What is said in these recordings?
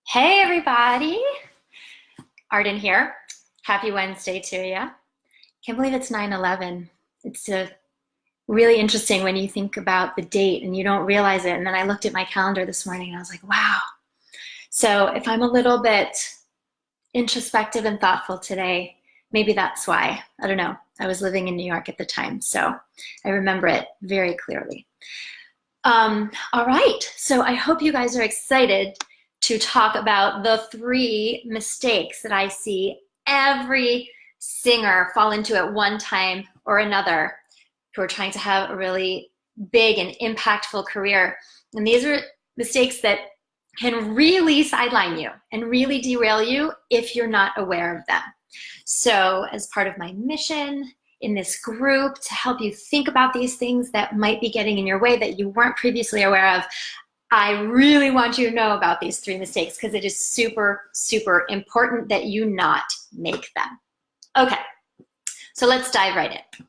Hey everybody, Arden here. Happy Wednesday to you. Can't believe it's 9/11. It's really interesting when you think about the date and you don't realize it. And then I looked at my calendar this morning and I was like, wow. So if I'm a little bit introspective and thoughtful today, maybe that's why. I don't know. I was living in New York at the time, so I remember it very clearly. All right, so I hope you guys are excited to talk about the three mistakes that I see every singer fall into at one time or another who are trying to have a really big and impactful career. And these are mistakes that can really sideline you and really derail you if you're not aware of them. So as part of my mission in this group to help you think about these things that might be getting in your way that you weren't previously aware of, I really want you to know about these three mistakes because it is super, super important that you not make them. Okay, so let's dive right in.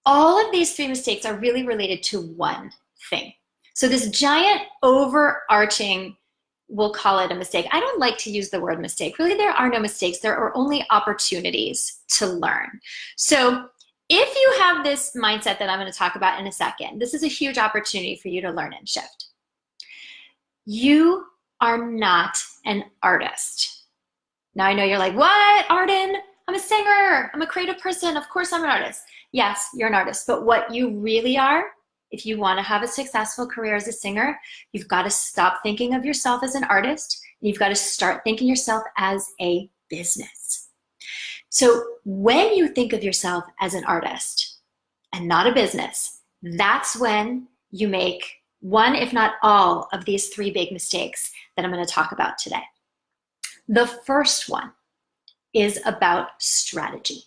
All of these three mistakes are really related to one thing. So this giant overarching, we'll call it a mistake. I don't like to use the word mistake. Really, there are no mistakes. There are only opportunities to learn. So if you have this mindset that I'm going to talk about in a second, this is a huge opportunity for you to learn and shift. You are not an artist. Now I know you're like, what, Arden? I'm a singer. I'm a creative person. Of course I'm an artist. Yes, you're an artist. But what you really are, if you want to have a successful career as a singer, you've got to stop thinking of yourself as an artist. You've got to start thinking yourself as a business. So when you think of yourself as an artist and not a business, that's when you make one, if not all, of these three big mistakes that I'm going to talk about today. The first one is about strategy.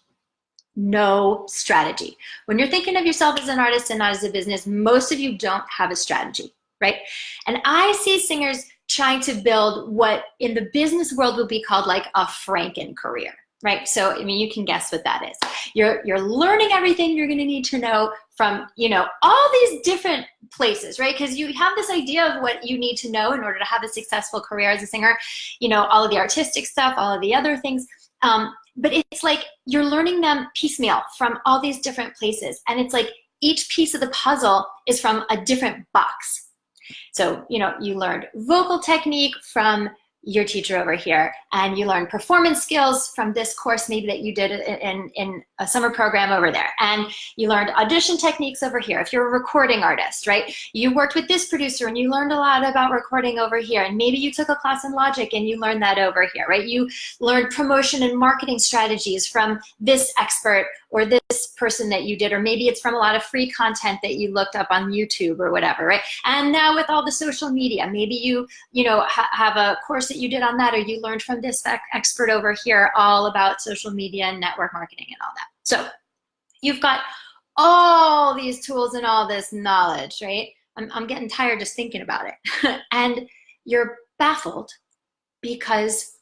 No strategy. When you're thinking of yourself as an artist and not as a business, most of you don't have a strategy, right? And I see singers trying to build what in the business world would be called like a Franken career, right? So, I mean, you can guess what that is. You're learning everything you're going to need to know from, all these different places, right? Because you have this idea of what you need to know in order to have a successful career as a singer, all of the artistic stuff, all of the other things. But it's like you're learning them piecemeal from all these different places. And it's like each piece of the puzzle is from a different box. So, you learned vocal technique from your teacher over here, and you learned performance skills from this course maybe that you did in a summer program over there, and you learned audition techniques over here. If you're a recording artist, right, you worked with this producer and you learned a lot about recording over here, and maybe you took a class in Logic and you learned that over here, right? You learned promotion and marketing strategies from this expert or this person that you did, or maybe it's from a lot of free content that you looked up on YouTube or whatever, right? And now with all the social media, maybe you have a course that you did on that, or you learned from this expert over here all about social media and network marketing and all that. So you've got all these tools and all this knowledge, right? I'm getting tired just thinking about it. And you're baffled because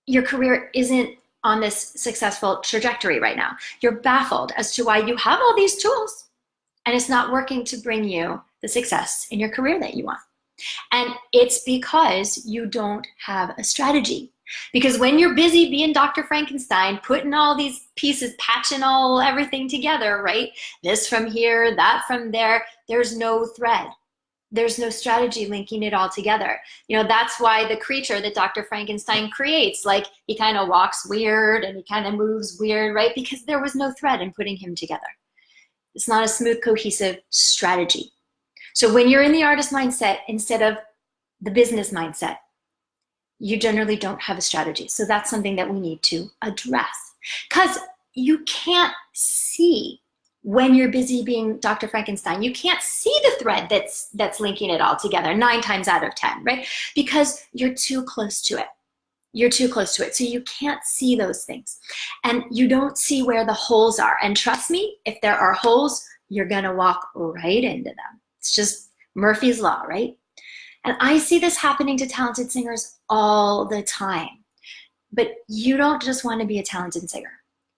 your career isn't on this successful trajectory right now. You're baffled as to why you have all these tools and it's not working to bring you the success in your career that you want. And it's because you don't have a strategy. Because when you're busy being Dr. Frankenstein, putting all these pieces, patching everything together, right? This from here, that from there, there's no thread. There's no strategy linking it all together. That's why the creature that Dr. Frankenstein creates, like he kind of walks weird and he kind of moves weird, right? Because there was no thread in putting him together. It's not a smooth, cohesive strategy. So when you're in the artist mindset instead of the business mindset, you generally don't have a strategy. So that's something that we need to address, because you can't see when you're busy being Dr. Frankenstein. You can't see the thread that's linking it all together 9 times out of 10, right? Because you're too close to it. You're too close to it. So you can't see those things. And you don't see where the holes are. And trust me, if there are holes, you're going to walk right into them. It's just Murphy's Law, right? And I see this happening to talented singers all the time. But you don't just want to be a talented singer.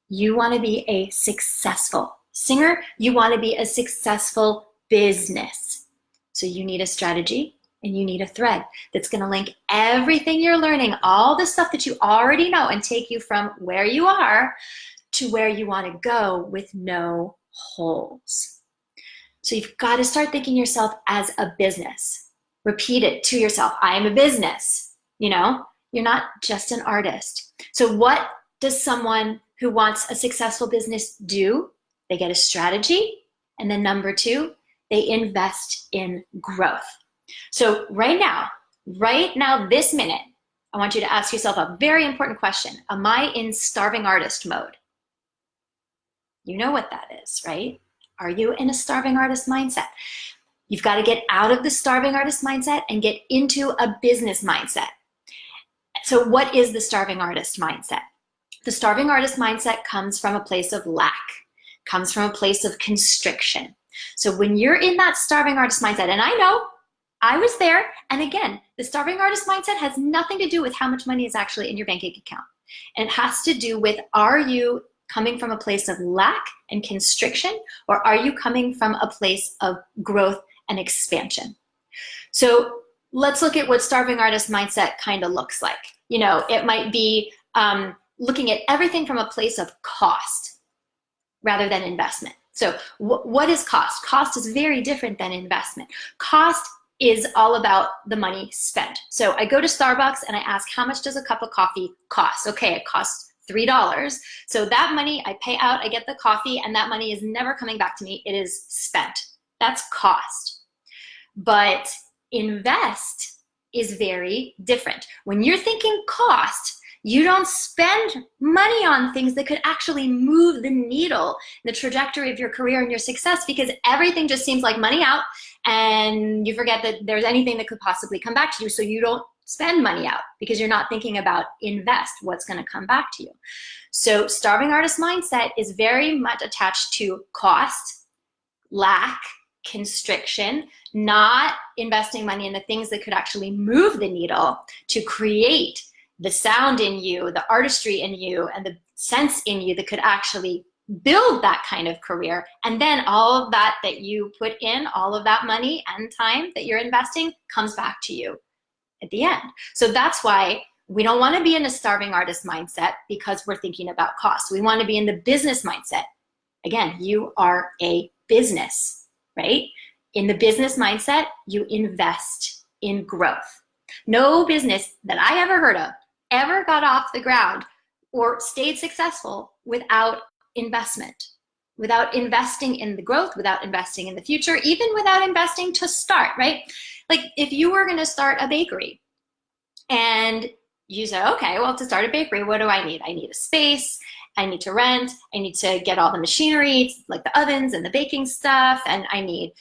You want to be a successful singer. You want to be a successful business. So you need a strategy And you need a thread that's going to link everything you're learning, all the stuff that you already know, and take you from where you are to where you want to go with no holes. So you've got to start thinking yourself as a business. Repeat it to yourself. I am a business. You know, you're not just an artist. So what does someone who wants a successful business do? They get a strategy. And then number two, they invest in growth. So right now, this minute, I want you to ask yourself a very important question. Am I in starving artist mode? You know what that is, right? Are you in a starving artist mindset? You've got to get out of the starving artist mindset and get into a business mindset. So what is the starving artist mindset? The starving artist mindset comes from a place of lack, comes from a place of constriction. So when you're in that starving artist mindset, and I know I was there, and again, the starving artist mindset has nothing to do with how much money is actually in your bank account. And it has to do with, are you coming from a place of lack and constriction, or are you coming from a place of growth and expansion? So let's look at what starving artist mindset kind of looks like. You know, it might be looking at everything from a place of cost rather than investment. So what is cost? Cost is very different than investment. Cost is all about the money spent. So I go to Starbucks and I ask, how much does a cup of coffee cost? Okay, it costs $3. So that money I pay out, I get the coffee, and that money is never coming back to me. It is spent. That's cost. But invest is very different. When you're thinking cost, you don't spend money on things that could actually move the needle, the trajectory of your career and your success, because everything just seems like money out, and you forget that there's anything that could possibly come back to you. So you don't spend money out because you're not thinking about invest, what's going to come back to you. So starving artist mindset is very much attached to cost, lack, constriction, not investing money in the things that could actually move the needle to create the sound in you, the artistry in you, and the sense in you that could actually build that kind of career. And then all of that you put in, all of that money and time that you're investing comes back to you at the end. So that's why we don't want to be in a starving artist mindset, because we're thinking about cost. We want to be in the business mindset. Again, you are a business, right? In the business mindset, you invest in growth. No business that I ever heard of ever got off the ground or stayed successful without investment, without investing in the growth, without investing in the future, even without investing to start, right? Like if you were going to start a bakery and you said, okay, well, to start a bakery, what do I need? I need a space, I need to rent, I need to get all the machinery, like the ovens and the baking stuff, and I need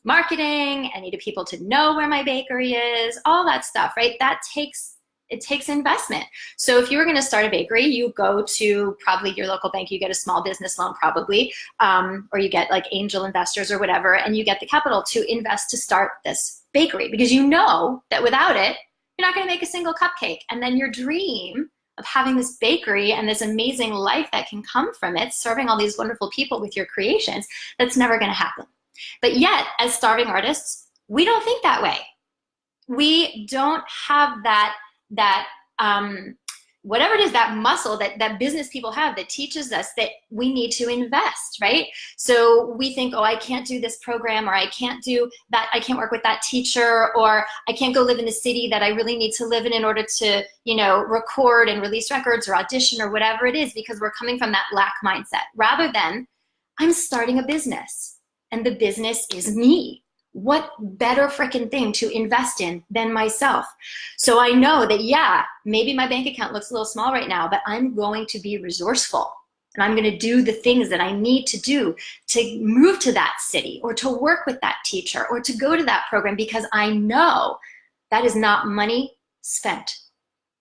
marketing, I need people to know where my bakery is, all that stuff, right? It takes investment. So if you were going to start a bakery, you go to probably your local bank, you get a small business loan probably, or you get like angel investors or whatever, and you get the capital to invest to start this bakery, because you know that without it, you're not going to make a single cupcake. And then your dream of having this bakery and this amazing life that can come from it, serving all these wonderful people with your creations, that's never going to happen. But yet, as starving artists, we don't think that way. We don't have that whatever it is, that muscle that business people have that teaches us that we need to invest, right? So we think, oh, I can't do this program, or I can't do that, I can't work with that teacher, or I can't go live in the city that I really need to live in order to, you know, record and release records or audition or whatever it is, because we're coming from that lack mindset, rather than I'm starting a business and the business is me. What better freaking thing to invest in than myself? So I know that, yeah, maybe my bank account looks a little small right now, but I'm going to be resourceful, and I'm going to do the things that I need to do to move to that city, or to work with that teacher, or to go to that program, because I know that is not money spent.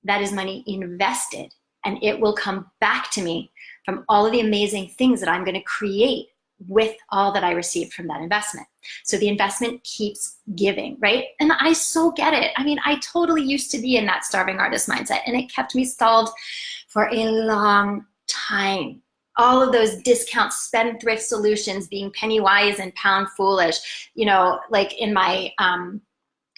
That is money invested, and it will come back to me from all of the amazing things that I'm going to create with all that I received from that investment. So the investment keeps giving, right? And I so get it. I mean, I totally used to be in that starving artist mindset, and it kept me stalled for a long time. All of those discount spendthrift solutions, being penny wise and pound foolish, you know, like in my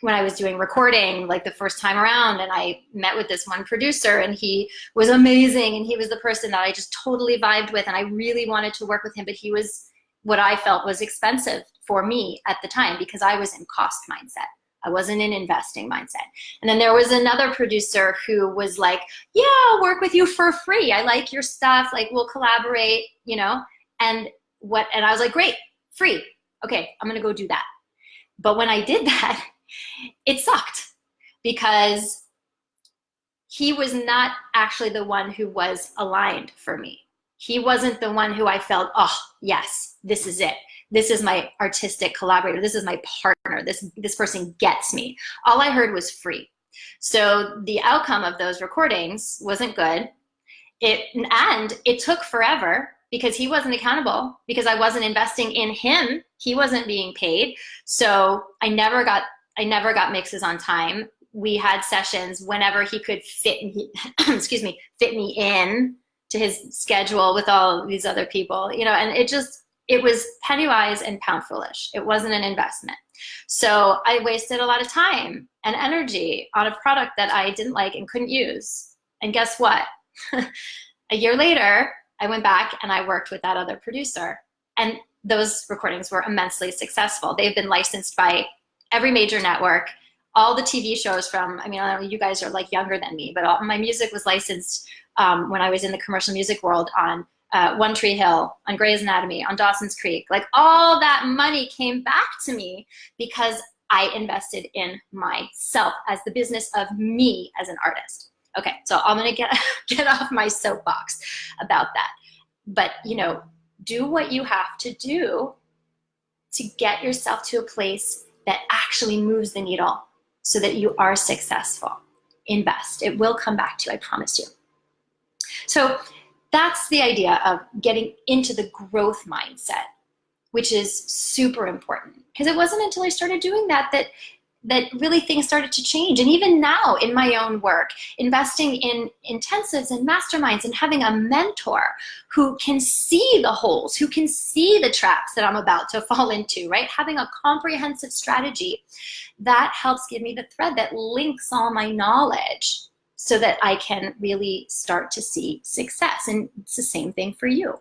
when I was doing recording, like the first time around, and I met with this one producer, and he was amazing, and he was the person that I just totally vibed with, and I really wanted to work with him, but he was what I felt was expensive for me at the time because I was in cost mindset. I wasn't in investing mindset. And then there was another producer who was like, yeah, I'll work with you for free. I like your stuff. Like, we'll collaborate, you know? And I was like, great, free. Okay, I'm gonna go do that. But when I did that, it sucked because he was not actually the one who was aligned for me. He wasn't the one who I felt, oh, yes, this is it. This is my artistic collaborator. This is my partner. This person gets me. All I heard was free. So the outcome of those recordings wasn't good. And it took forever because he wasn't accountable, because I wasn't investing in him. He wasn't being paid. So I never got mixes on time. We had sessions whenever he could fit me, fit me in to his schedule with all these other people, you know, and it was penny wise and pound foolish. It wasn't an investment. So I wasted a lot of time and energy on a product that I didn't like and couldn't use. And guess what? A year later, I went back and I worked with that other producer. And those recordings were immensely successful. They've been licensed by every major network, all the TV shows from, I mean, I don't know, you guys are like younger than me, but my music was licensed when I was in the commercial music world on One Tree Hill, on Grey's Anatomy, on Dawson's Creek. Like, all that money came back to me because I invested in myself as the business of me as an artist. Okay, so I'm gonna get off my soapbox about that. But, you know, do what you have to do to get yourself to a place that actually moves the needle so that you are successful. Invest. It will come back to you, I promise you. So that's the idea of getting into the growth mindset, which is super important. Because it wasn't until I started doing that really things started to change. And even now in my own work, investing in intensives and masterminds and having a mentor who can see the holes, who can see the traps that I'm about to fall into, right? Having a comprehensive strategy that helps give me the thread that links all my knowledge so that I can really start to see success. And it's the same thing for you.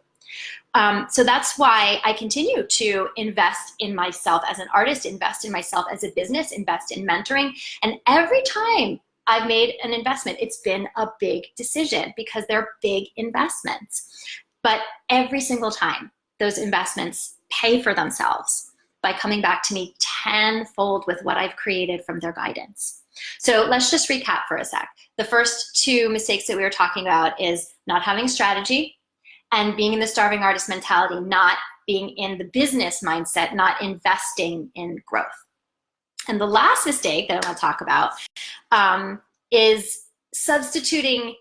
So that's why I continue to invest in myself as an artist, invest in myself as a business, invest in mentoring. And every time I've made an investment, it's been a big decision because they're big investments. But every single time, those investments pay for themselves by coming back to me tenfold with what I've created from their guidance. So let's just recap for a sec. The first two mistakes that we were talking about is not having strategy, and being in the starving artist mentality, not being in the business mindset, not investing in growth. And the last mistake that I want to talk about is substituting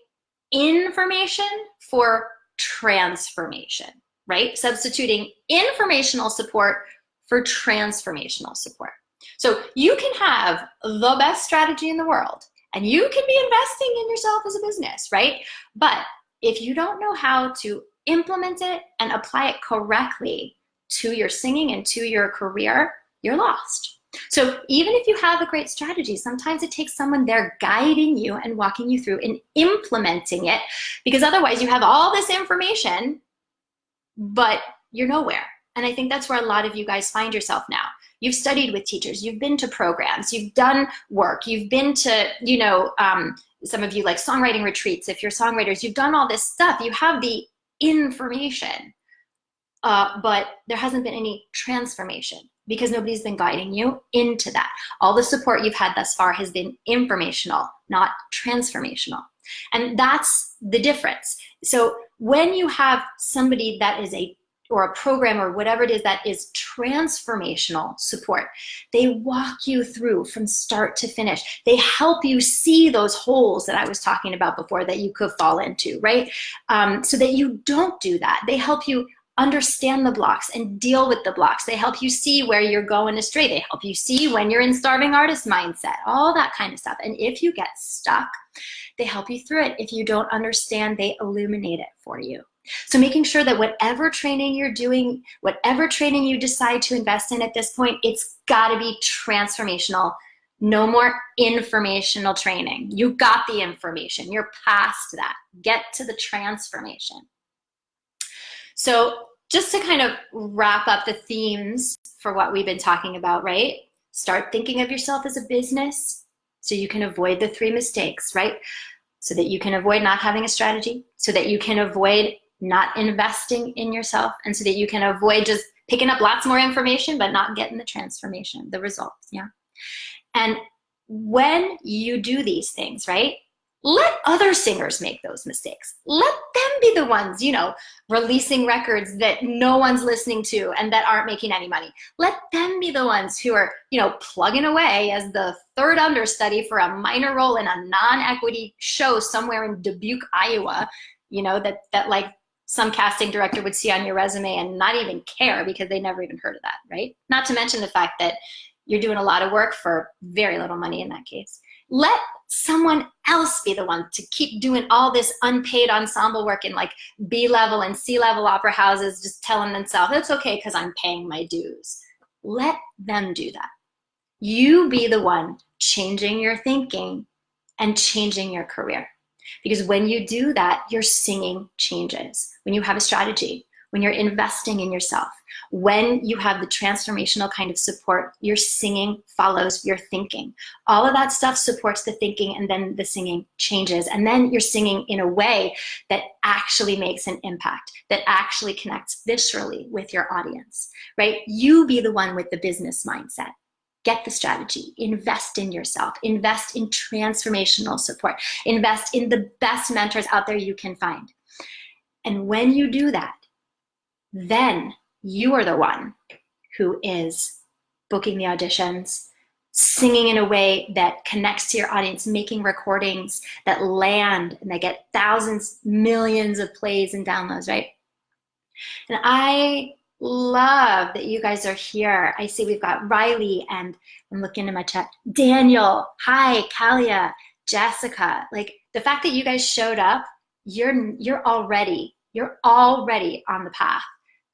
information for transformation, right? Substituting informational support for transformational support. So you can have the best strategy in the world, and you can be investing in yourself as a business, right? But if you don't know how to implement it and apply it correctly to your singing and to your career, you're lost. So even if you have a great strategy, sometimes it takes someone there guiding you and walking you through and implementing it, because otherwise you have all this information, but you're nowhere. And I think that's where a lot of you guys find yourself now. You've studied with teachers, you've been to programs, you've done work, you've been to, some of you like songwriting retreats. If you're songwriters, you've done all this stuff. You have the information, but there hasn't been any transformation because nobody's been guiding you into that. All the support you've had thus far has been informational, not transformational. And that's the difference. So when you have somebody that is a program or whatever it is that is transformational support, they walk you through from start to finish. They help you see those holes that I was talking about before that you could fall into, right? So that you don't do that. They help you understand the blocks and deal with the blocks. They help you see where you're going astray. They help you see when you're in starving artist mindset, all that kind of stuff. And if you get stuck, they help you through it. If you don't understand, they illuminate it for you. So making sure that whatever training you're doing, whatever training you decide to invest in at this point, it's got to be transformational, No more informational training. You got the information. You're past that. Get to the transformation. So just to kind of wrap up the themes for what we've been talking about, right? Start thinking of yourself as a business so you can avoid the 3 mistakes, right? So that you can avoid not having a strategy, so that you can avoid not investing in yourself, and so that you can avoid just picking up lots more information but not getting the transformation, the results, yeah? And when you do these things, right, let other singers make those mistakes. Let them be the ones, you know, releasing records that no one's listening to and that aren't making any money. Let them be the ones who are, you know, plugging away as the 3rd understudy for a minor role in a non-equity show somewhere in Dubuque, Iowa, you know, that like some casting director would see on your resume and not even care because they never even heard of that, right? Not to mention the fact that you're doing a lot of work for very little money in that case. Let someone else be the one to keep doing all this unpaid ensemble work in like B-level and C-level opera houses, just telling themselves, it's okay because I'm paying my dues. Let them do that. You be the one changing your thinking and changing your career. Because when you do that, your singing changes. When you have a strategy, when you're investing in yourself, when you have the transformational kind of support, your singing follows your thinking. All of that stuff supports the thinking, and then the singing changes. And then you're singing in a way that actually makes an impact, that actually connects viscerally with your audience, right? You be the one with the business mindset. Get the strategy, invest in yourself, invest in transformational support, invest in the best mentors out there you can find. And when you do that, then you are the one who is booking the auditions, singing in a way that connects to your audience, making recordings that land and they get thousands, millions of plays and downloads, right? And I love that you guys are here. I see we've got Riley, and I'm looking in my chat, Daniel, hi, Kalia, Jessica. Like, the fact that you guys showed up, you're already on the path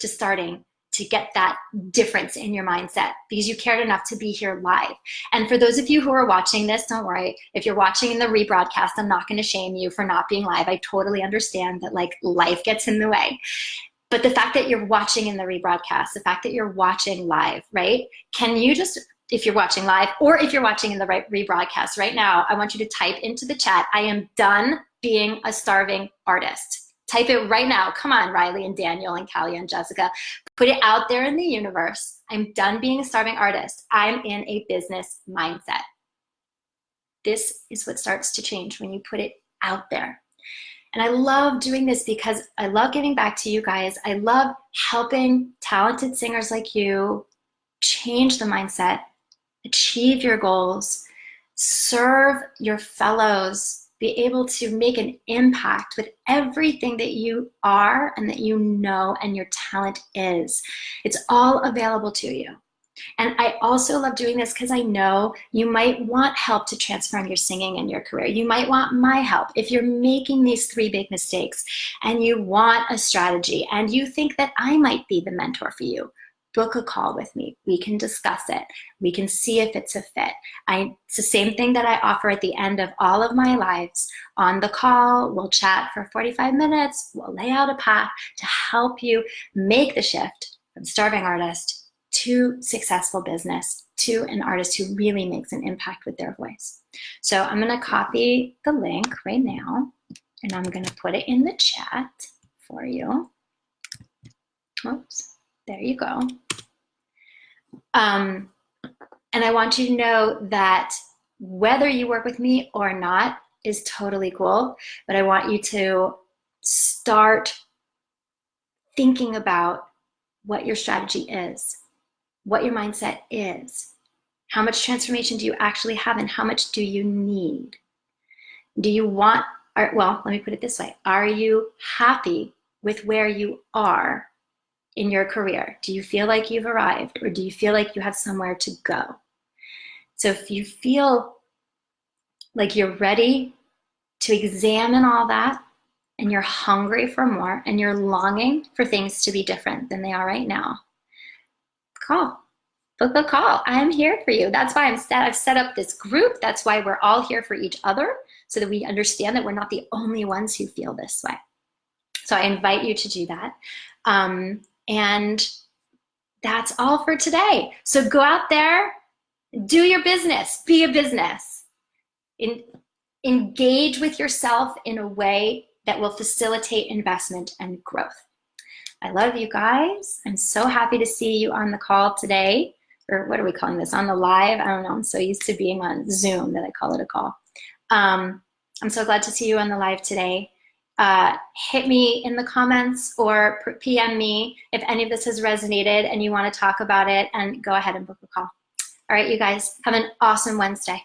to starting to get that difference in your mindset because you cared enough to be here live. And for those of you who are watching this, don't worry. If you're watching in the rebroadcast, I'm not going to shame you for not being live. I totally understand that like life gets in the way. But the fact that you're watching in the rebroadcast, the fact that you're watching live, right? Can you just, if you're watching live or if you're watching in the rebroadcast right now, I want you to type into the chat, I am done being a starving artist. Type it right now. Come on, Riley and Daniel and Kalia and Jessica. Put it out there in the universe. I'm done being a starving artist. I'm in a business mindset. This is what starts to change when you put it out there. And I love doing this because I love giving back to you guys. I love helping talented singers like you change the mindset, achieve your goals, serve your fellows, be able to make an impact with everything that you are and that you know and your talent is. It's all available to you. And I also love doing this because I know you might want help to transform your singing and your career. You might want my help. If you're making these 3 big mistakes and you want a strategy and you think that I might be the mentor for you, book a call with me. We can discuss it. We can see if it's a fit. It's the same thing that I offer at the end of all of my lives. On the call, we'll chat for 45 minutes. We'll lay out a path to help you make the shift from starving artist to successful business, to an artist who really makes an impact with their voice. So I'm going to copy the link right now, and I'm going to put it in the chat for you. Oops, there you go. And I want you to know that whether you work with me or not is totally cool, but I want you to start thinking about what your strategy is, what your mindset is, how much transformation do you actually have, and how much do you need? Do you want, well, let me put it this way. Are you happy with where you are in your career? Do you feel like you've arrived, or do you feel like you have somewhere to go? So if you feel like you're ready to examine all that, and you're hungry for more, and you're longing for things to be different than they are right now, call. book a call. I'm here for you. That's why I've set up this group. That's why we're all here for each other, so that we understand that we're not the only ones who feel this way. So I invite you to do that. And that's all for today. So go out there, do your business, be a business. Engage with yourself in a way that will facilitate investment and growth. I love you guys. I'm so happy to see you on the call today. Or what are we calling this? On the live? I don't know. I'm so used to being on Zoom that I call it a call. I'm so glad to see you on the live today. Hit me in the comments or PM me if any of this has resonated and you want to talk about it, and go ahead and book a call. All right, you guys, have an awesome Wednesday.